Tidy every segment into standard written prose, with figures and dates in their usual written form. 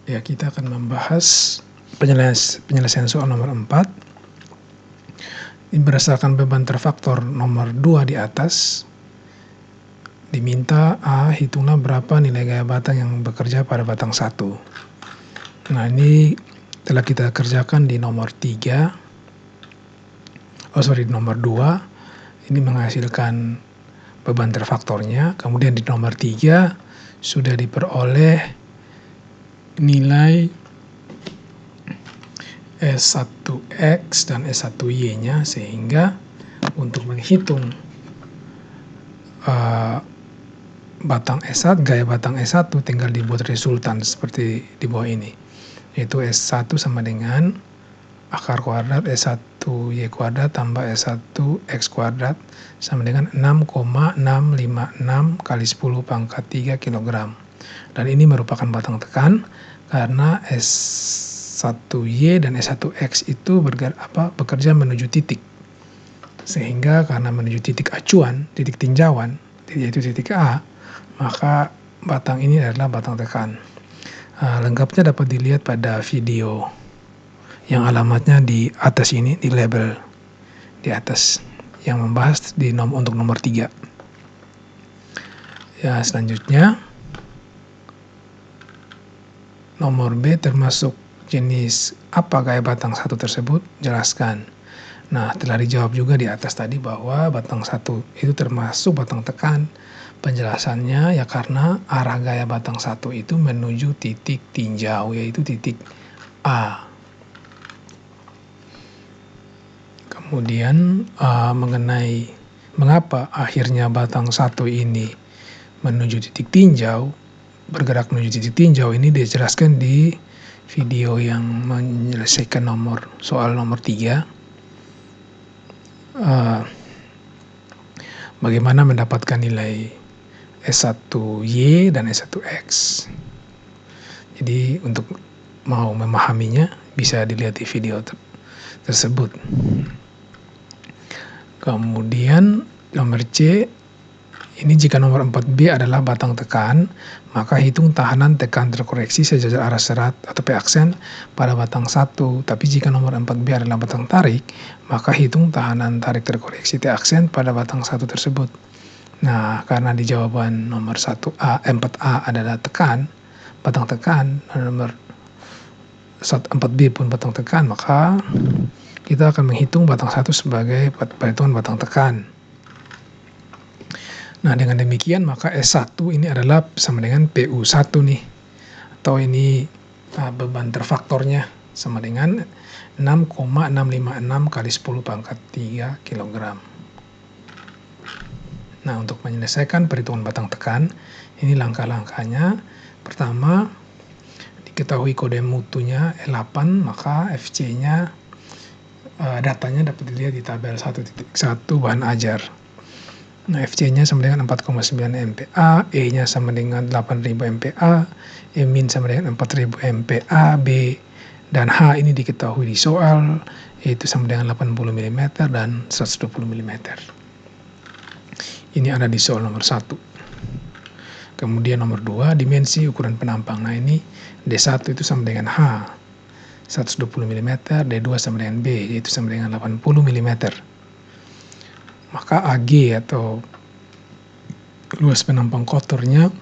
Ya, kita akan membahas penyelesaian soal nomor 4. Ini berdasarkan beban terfaktor nomor 2 di atas. Diminta A, hitunglah berapa nilai gaya batang yang bekerja pada batang 1. Nah, ini telah kita kerjakan di nomor 3. Nomor 2. Ini menghasilkan beban terfaktornya. Kemudian di nomor 3 sudah diperoleh nilai S1X dan S1Y-nya, sehingga untuk menghitung batang S1, gaya batang S1 tinggal dibuat resultan seperti di bawah ini, yaitu S1 sama dengan akar kuadrat S1Y kuadrat tambah S1X kuadrat sama dengan 6,656 kali 10 pangkat 3 kg. Dan ini merupakan batang tekan karena S1Y dan S1X itu bekerja menuju titik. Sehingga karena menuju titik acuan, titik tinjauan, yaitu titik A, maka batang ini adalah batang tekan. Lengkapnya dapat dilihat pada video yang alamatnya di atas ini, di label di atas, yang membahas untuk nomor 3. Ya, selanjutnya nomor B, termasuk jenis apa gaya batang 1 tersebut? Jelaskan. Nah, telah dijawab juga di atas tadi bahwa batang 1 itu termasuk batang tekan. Penjelasannya ya karena arah gaya batang 1 itu menuju titik tinjau, yaitu titik A. Kemudian mengenai mengapa akhirnya batang 1 ini menuju titik tinjau, bergerak menuju titik tinjau, ini dijelaskan di video yang menyelesaikan soal nomor 3. Bagaimana mendapatkan nilai S1Y dan S1X. Jadi untuk mau memahaminya bisa dilihat di video tersebut. Kemudian nomor C, ini jika nomor 4B adalah batang tekan, maka hitung tahanan tekan terkoreksi sejajar arah serat atau P aksen pada batang 1. Tapi jika nomor 4B adalah batang tarik, maka hitung tahanan tarik terkoreksi T aksen pada batang 1 tersebut. Nah, karena di jawaban nomor 4A adalah tekan, batang tekan, dan nomor 4B pun batang tekan, maka kita akan menghitung batang 1 sebagai perhitungan batang tekan. Nah, dengan demikian maka S1 ini adalah sama dengan PU1 nih, atau ini beban terfaktornya sama dengan 6,656 kali 10 pangkat 3 kg. Nah, untuk menyelesaikan perhitungan batang tekan, ini langkah-langkahnya. Pertama, diketahui kode mutunya L8, maka FC-nya datanya dapat dilihat di tabel 1.1 bahan ajar. Nah, FC-nya sama dengan 4,9 MPa, E-nya sama dengan 8.000 MPa, E- sama dengan 4.000 MPa, B dan H ini diketahui di soal, yaitu sama dengan 80 mm dan 120 mm. Ini ada di soal nomor 1. Kemudian nomor 2, dimensi ukuran penampang. Nah, ini D1 itu sama dengan H, 120 mm, D2 sama dengan B, yaitu sama dengan 80 mm. Maka AG atau luas penampang kotornya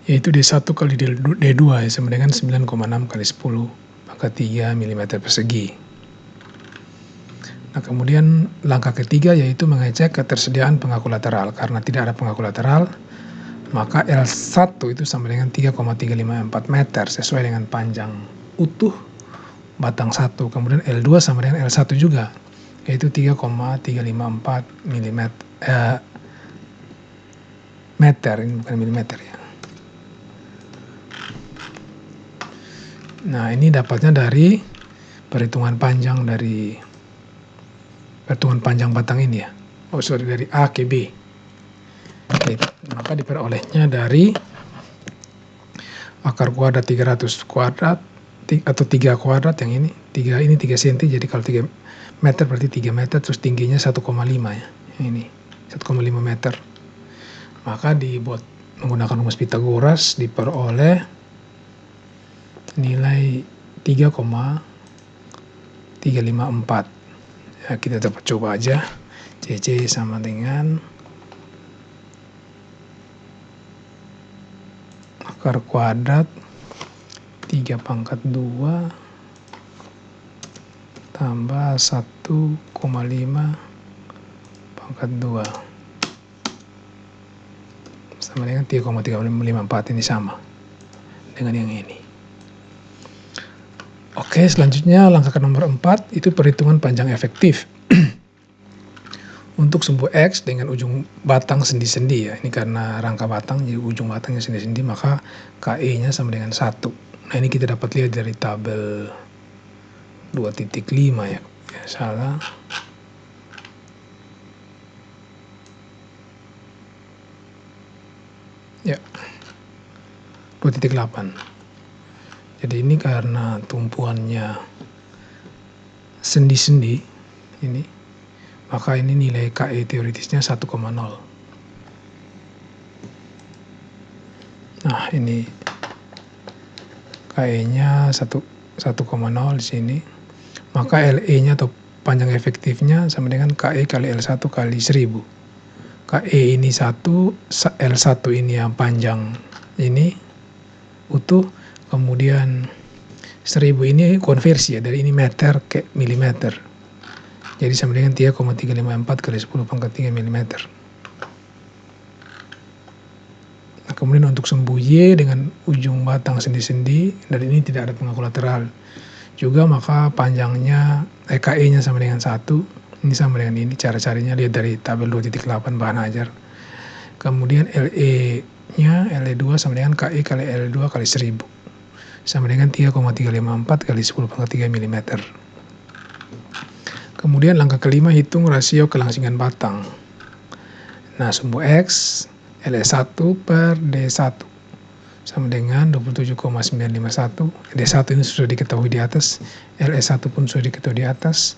yaitu D1 kali D2 sama dengan 9,6 kali 10 pangkat 3 mm persegi. Nah, kemudian langkah ketiga yaitu mengecek ketersediaan pengaku lateral. Karena tidak ada pengaku lateral, maka L1 itu sama dengan 3,354 meter sesuai dengan panjang utuh batang 1. Kemudian L2 sama dengan L1 juga, yaitu 3,354 meter, ini bukan milimeter ya. Nah, ini dapatnya dari perhitungan panjang batang ini ya. Dari A ke B. Maka diperolehnya dari akar kuadrat 300 kuadrat atau 3 kuadrat yang ini. 3 cm, jadi kalau 3 meter berarti 3 meter, terus tingginya 1,5 ya. Ini 1,5 meter. Maka dibuat menggunakan rumus Pythagoras, diperoleh nilai 3,354. Ya, kita dapat coba aja. CC sama dengan akar kuadrat 3/2 tambah 1,5/2 sama dengan 3,354. Ini sama dengan yang ini. Oke, selanjutnya langkah ke nomor 4 itu perhitungan panjang efektif. Untuk sumbu X dengan ujung batang sendi-sendi ya, ini karena rangka batang jadi ujung batangnya sendi-sendi, maka KE-nya sama dengan 1. Nah, ini kita dapat lihat dari tabel 2.5 ya, salah. Ya, 2.8. Jadi ini karena tumpuannya sendi-sendi ini, maka ini nilai KE teoritisnya 1,0. Nah, ini KE-nya 1,0 di sini. Maka LE-nya atau panjang efektifnya sama dengan KE kali L1 kali 1000. KE ini 1, L1 ini yang panjang ini utuh, kemudian 1000 ini konversi ya, dari ini meter ke milimeter. Jadi sama dengan 3,354 kali 10⁻³ mm. Nah, kemudian untuk sumbu Y dengan ujung batang sendi-sendi, dan ini tidak ada pengaku lateral juga, maka panjangnya KE-nya sama dengan 1. Ini sama dengan ini, cara carinya lihat dari tabel 2.8 bahan ajar. Kemudian LE-nya, LE2 sama dengan KE kali L2 kali 1000. Sama dengan 3,354 kali 10⁻³ mm. Kemudian langkah kelima, hitung rasio kelangsingan batang. Nah, sumbu X LE1 per D1 sama dengan 27,951. D1 ini sudah diketahui di atas, LE1 pun sudah diketahui di atas.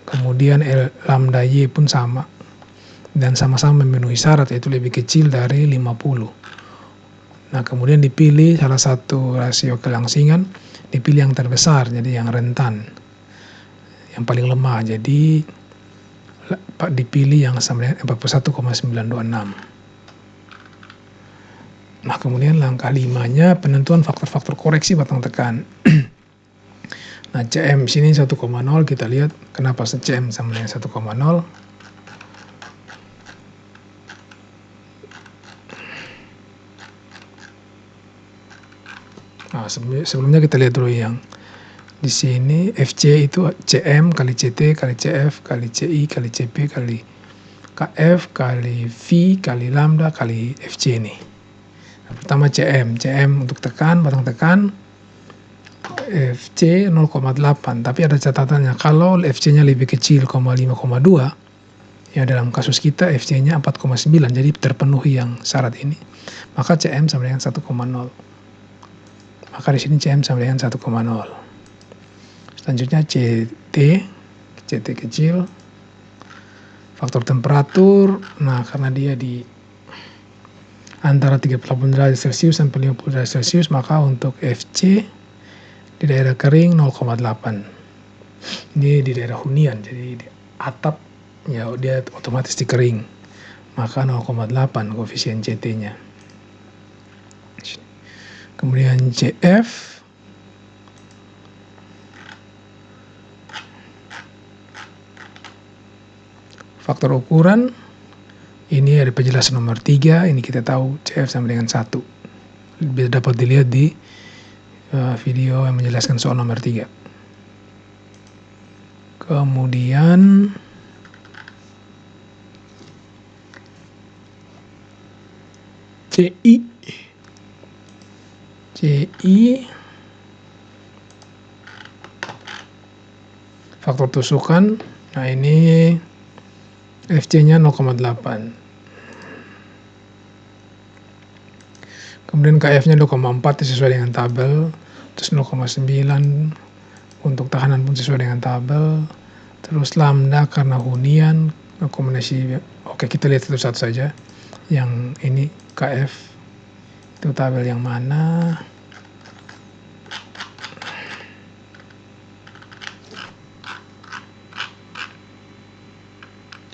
Kemudian lambda Y pun sama. Dan sama-sama memenuhi syarat, yaitu lebih kecil dari 50. Nah, kemudian dipilih salah satu rasio kelangsingan, dipilih yang terbesar, jadi yang rentan, yang paling lemah. Jadi dipilih yang sama dengan 41,926. Nah, kemudian langkah 5-nya penentuan faktor-faktor koreksi batang tekan. Nah, CM sini 1,0, kita lihat kenapa CM sama dengan 1,0. Nah, sebelumnya kita lihat dulu yang di sini. FC itu CM kali CT kali CF kali CI kali CP kali KF kali V kali lambda kali FC ini. Nah, pertama CM untuk tekan, batang tekan, FC 0,8, tapi ada catatannya, kalau FC-nya lebih kecil 5,2, ya dalam kasus kita FC-nya 4,9, jadi terpenuhi yang syarat ini, maka CM sama dengan 1,0. Maka di sini CM sama dengan 1,0. Selanjutnya CT kecil, faktor temperatur. Nah, karena dia di antara 38 derajat Celcius sampai 50 derajat Celcius, maka untuk FC di daerah kering 0,8. Ini di daerah hunian, jadi di atap ya dia otomatis dikering, maka 0,8 koefisien CT-nya. Kemudian CF faktor ukuran, ini ada penjelasan nomor 3, ini kita tahu CF sama dengan 1. Bisa dapat dilihat di video yang menjelaskan soal nomor 3. Kemudian CI faktor tusukan. Nah, ini FC-nya 0,8. Kemudian KF-nya 2,4 sesuai dengan tabel. Terus 0,9 untuk tahanan pun sesuai dengan tabel. Terus lambda karena hunian, kombinasi. Oke, kita lihat satu-satu saja. Yang ini KF itu tabel yang mana?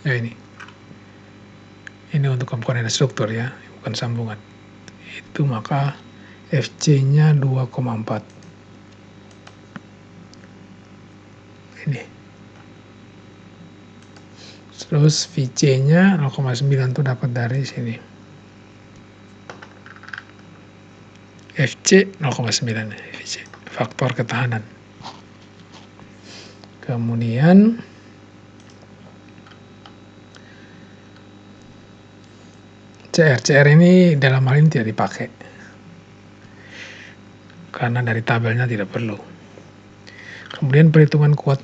Ya ini untuk komponen struktur ya, bukan sambungan. Itu maka FC-nya 2,4. Ini. Terus VC-nya 0,9 tuh dapat dari sini. FC 0,9 VC, faktor ketahanan. Kemudian CR ini dalam hal ini tidak dipakai karena dari tabelnya tidak perlu. Kemudian perhitungan kuat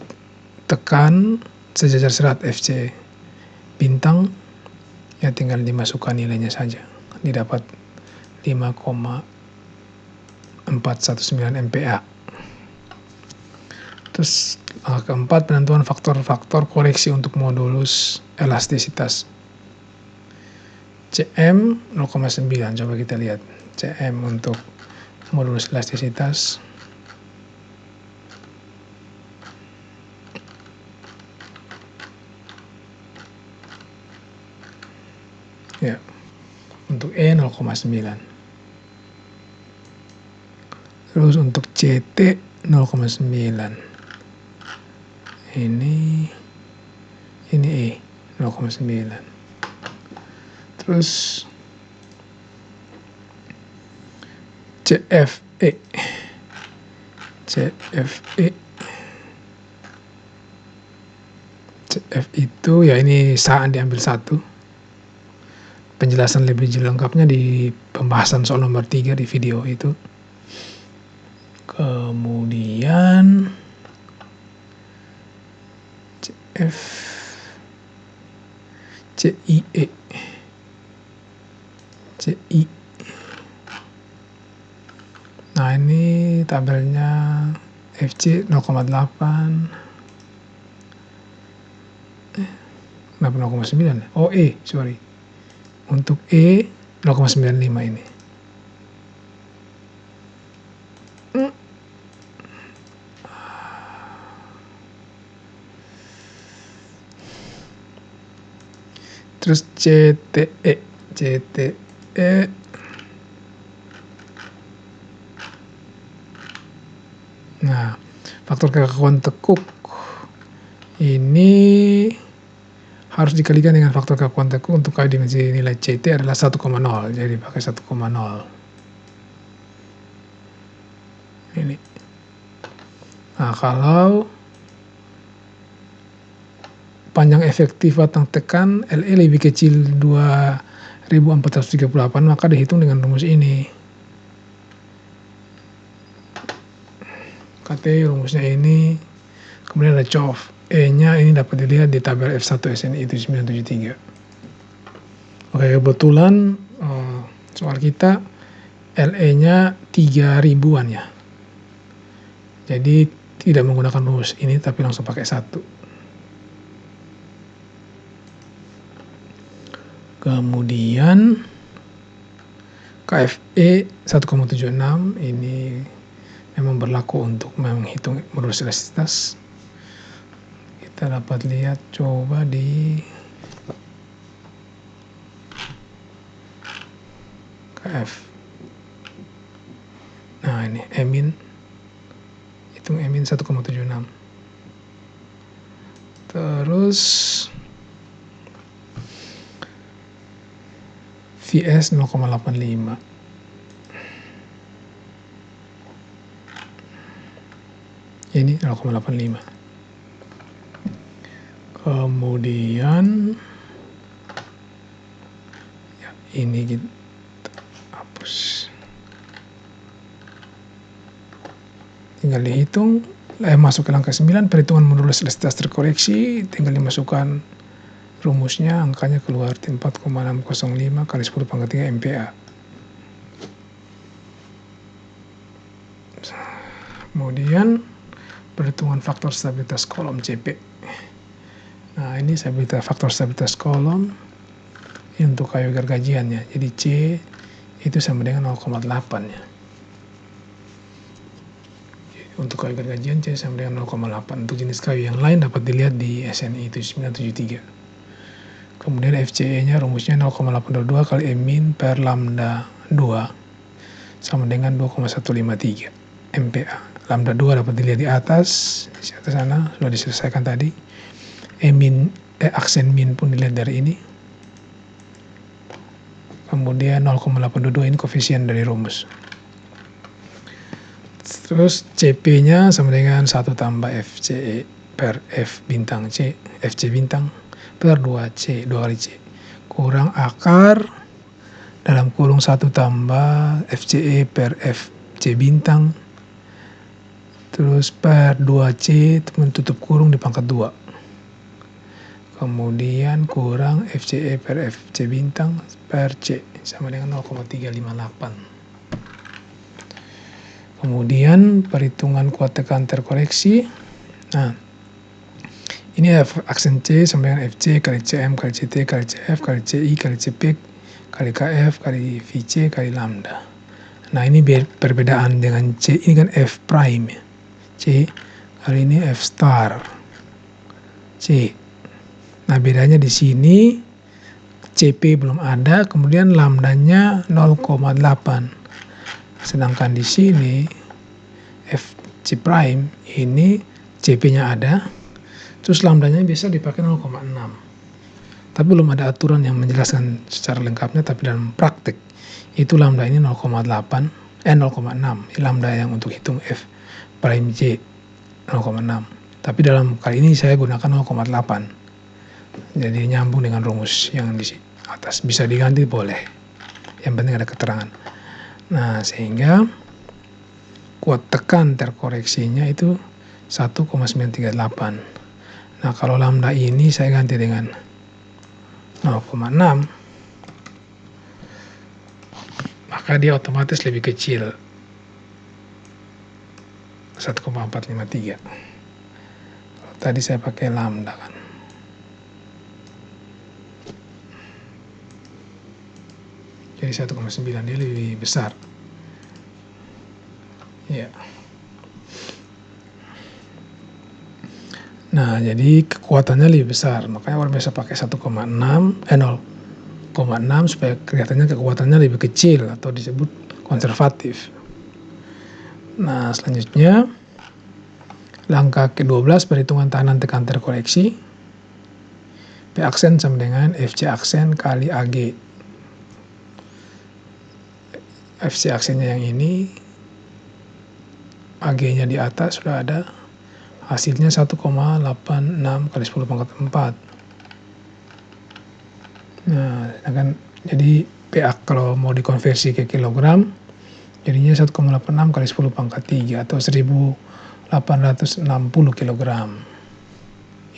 tekan sejajar serat FC bintang ya tinggal dimasukkan nilainya saja, didapat 5,419 MPa. Terus keempat, penentuan faktor-faktor koreksi untuk modulus elastisitas. CM 0,9, coba kita lihat CM untuk modulus elastisitas. Ya, untuk E 0,9. Terus untuk CT 0,9. Ini E 0,9. Terus CFE CF itu ya ini saat diambil satu. Penjelasan lebih lengkapnya di pembahasan soal nomor 3 di video itu. Kemudian CIE nah ini tabelnya FC 0,8 kenapa 0,9 oh sorry untuk E 0,95 ini terus CTE nah faktor kekakuan tekuk ini harus dikalikan dengan faktor kekakuan tekuk untuk kali dimensi nilai CT adalah 1,0 jadi pakai 1,0 ini. Nah kalau panjang efektif batang tekan LE lebih kecil 2438 maka dihitung dengan rumus ini. KT rumusnya ini, kemudian ada COF. E-nya ini dapat dilihat di tabel F1 SNI itu 973. Oke, kebetulan soal kita LE-nya 3000-an ya. Jadi tidak menggunakan rumus ini tapi langsung pakai 1. Kemudian KFE 1,76 ini memang berlaku untuk menghitung modulus elastisitas. Kita dapat lihat coba di KF. Nah ini Emin, hitung Emin 1,76. Terus VS 0,85. Ini 0,85. Kemudian ya, ini kita hapus. Tinggal dihitung, masuk ke langkah 9, perhitungan modulus elastisitas terkoreksi, tinggal dimasukkan rumusnya, angkanya keluar 4,605 kali 10 pangkat 3 MPa. Kemudian perhitungan faktor stabilitas kolom CP. Nah ini faktor stabilitas kolom ini untuk kayu gergajiannya. Jadi C itu sama dengan 0,8 ya. Untuk kayu gergajian C sama dengan 0,8. Untuk jenis kayu yang lain dapat dilihat di SNI itu 973. Kemudian FCE-nya rumusnya 0,822 kali E min per lambda 2 sama dengan 2,153 MPa. Lambda 2 dapat dilihat di atas sana sudah diselesaikan tadi. Aksen min pun dilihat dari ini. Kemudian 0,822 ini koefisien dari rumus. Terus CP-nya sama dengan 1 tambah FCE per F bintang C, FC bintang per 2C, 2 kali C. Kurang akar dalam kurung 1 tambah FCE per FC bintang. Terus per 2C menutup kurung di pangkat 2. Kemudian kurang FCE per FC bintang per C sama dengan 0,358. Kemudian perhitungan kuat tekan terkoreksi. Nah, ini aksen C sama dengan FC kali CM kali CT kali CF kali CI kali CP kali KF kali VC kali lambda. Nah, ini perbedaan dengan C, ini kan F prime ya. C, kali ini F star C. Nah, bedanya di sini CP belum ada, kemudian lambdanya 0,8. Sedangkan di sini FC prime ini CP-nya ada, terus lambdanya bisa dipakai 0,6. Tapi belum ada aturan yang menjelaskan secara lengkapnya, tapi dalam praktek itu lambda ini 0,6. Lambda yang untuk hitung F prime J 0,6. Tapi dalam kali ini saya gunakan 0,8. Jadi nyambung dengan rumus yang di atas. Bisa diganti boleh. Yang penting ada keterangan. Nah, sehingga kuat tekan terkoreksinya itu 1,938. Nah, kalau lambda ini saya ganti dengan 0,6, maka dia otomatis lebih kecil, 1,453. Tadi saya pakai lambda kan. Jadi 1,9 dia lebih besar. Ya. Nah, jadi kekuatannya lebih besar. Makanya orang biasa pakai 0,6 supaya kelihatannya kekuatannya lebih kecil atau disebut konservatif. Nah, selanjutnya langkah ke-12 perhitungan tahanan tekan terkoreksi. P aksen sama dengan FC aksen kali AG. FC aksennya yang ini, AG-nya di atas sudah ada, hasilnya 1,86 kali 10 pangkat 4. Nah, jadi PA kalau mau dikonversi ke kilogram, jadinya 1,86 kali 10 pangkat 3 atau 1860 kilogram.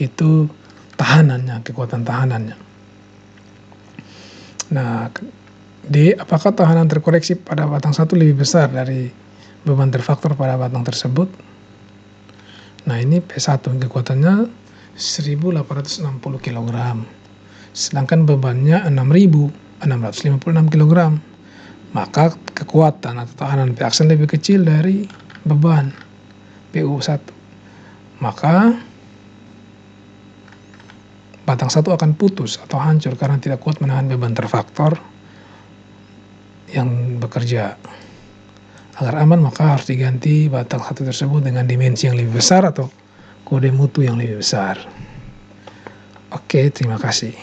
Itu tahanannya, kekuatan tahanannya. Nah, apakah tahanan terkoreksi pada batang satu lebih besar dari beban terfaktor pada batang tersebut? Nah, ini P1 kekuatannya 1860 kg. Sedangkan bebannya 6656 kg. Maka kekuatan atau tahanan P aksen lebih kecil dari beban PU1. Maka batang satu akan putus atau hancur karena tidak kuat menahan beban terfaktor yang bekerja. Agar aman maka harus diganti batang satu tersebut dengan dimensi yang lebih besar atau kode mutu yang lebih besar. Oke, terima kasih.